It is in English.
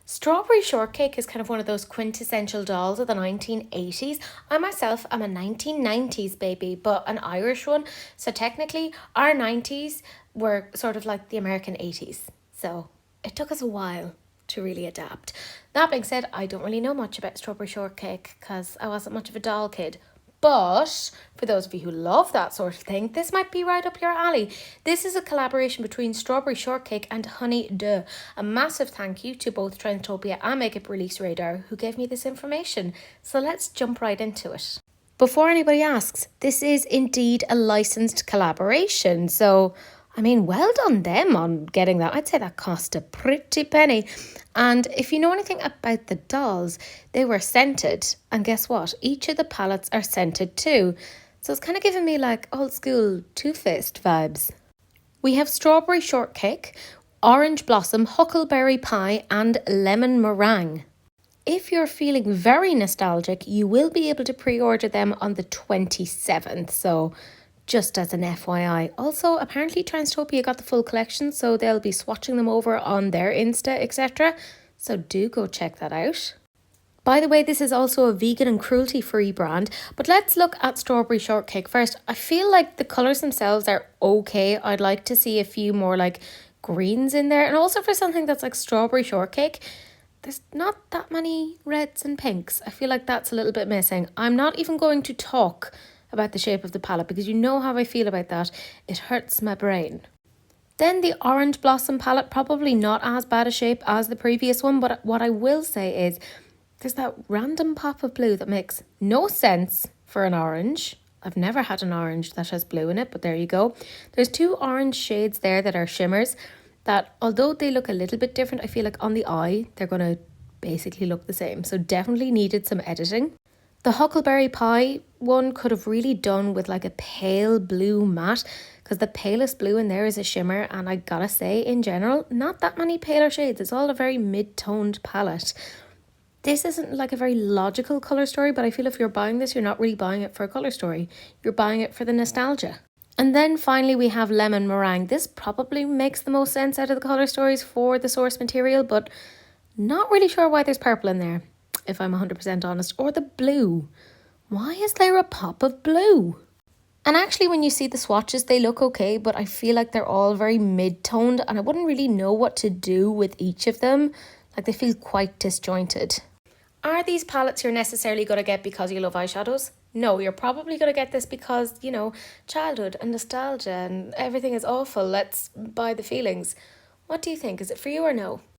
Strawberry Shortcake is kind of one of those quintessential dolls of the 1980s. I myself am a 1990s baby, but an Irish one. So technically, our 90s were sort of like the American 80s. So it took us a while to really adapt. That being said, I don't really know much about Strawberry Shortcake because I wasn't much of a doll kid. But for those of you who love that sort of thing, this might be right up your alley. This is a collaboration between Strawberry Shortcake and Hunni Deux. A massive thank you to both Trendtopia and Makeup Release Radar who gave me this information. So let's jump right into it. Before anybody asks, this is indeed a licensed collaboration. So well done them on getting that. I'd say that cost a pretty penny. And if you know anything about the dolls, they were scented. And guess what? Each of the palettes are scented too. So it's kind of giving me like old school Too Faced vibes. We have Strawberry Shortcake, Orange Blossom, Huckleberry Pie, and Lemon Meringue. If you're feeling very nostalgic, you will be able to pre-order them on the 27th. So just as an FYI. Also, apparently Transtopia got the full collection, so they'll be swatching them over on their Insta, etc. So do go check that out. By the way, this is also a vegan and cruelty-free brand, but let's look at Strawberry Shortcake first. I feel like the colours themselves are okay. I'd like to see a few more like greens in there, and also for something that's like Strawberry Shortcake, there's not that many reds and pinks. I feel like that's a little bit missing. I'm not even going to talk about the shape of the palette because you know how I feel about that. It hurts my brain. Then the Orange Blossom palette, probably not as bad a shape as the previous one, but what I will say is there's that random pop of blue that makes no sense for an orange. I've never had an orange that has blue in it, but there you go. There's two orange shades there that are shimmers that, although they look a little bit different, I feel like on the eye they're going to basically look the same. So definitely needed some editing. The Huckleberry Pie one could have really done with like a pale blue matte, because the palest blue in there is a shimmer, and I gotta say, in general, not that many paler shades. It's all a very mid-toned palette. This isn't like a very logical colour story, but I feel if you're buying this, you're not really buying it for a colour story. You're buying it for the nostalgia. And then finally we have Lemon Meringue. This probably makes the most sense out of the colour stories for the source material, but not really sure why there's purple in there, if I'm 100% honest, or the blue. Why is there a pop of blue? And actually when you see the swatches, they look okay, but I feel like they're all very mid-toned and I wouldn't really know what to do with each of them. Like they feel quite disjointed. Are these palettes you're necessarily going to get because you love eyeshadows? No, you're probably going to get this because, childhood and nostalgia and everything is awful. Let's buy the feelings. What do you think? Is it for you or no?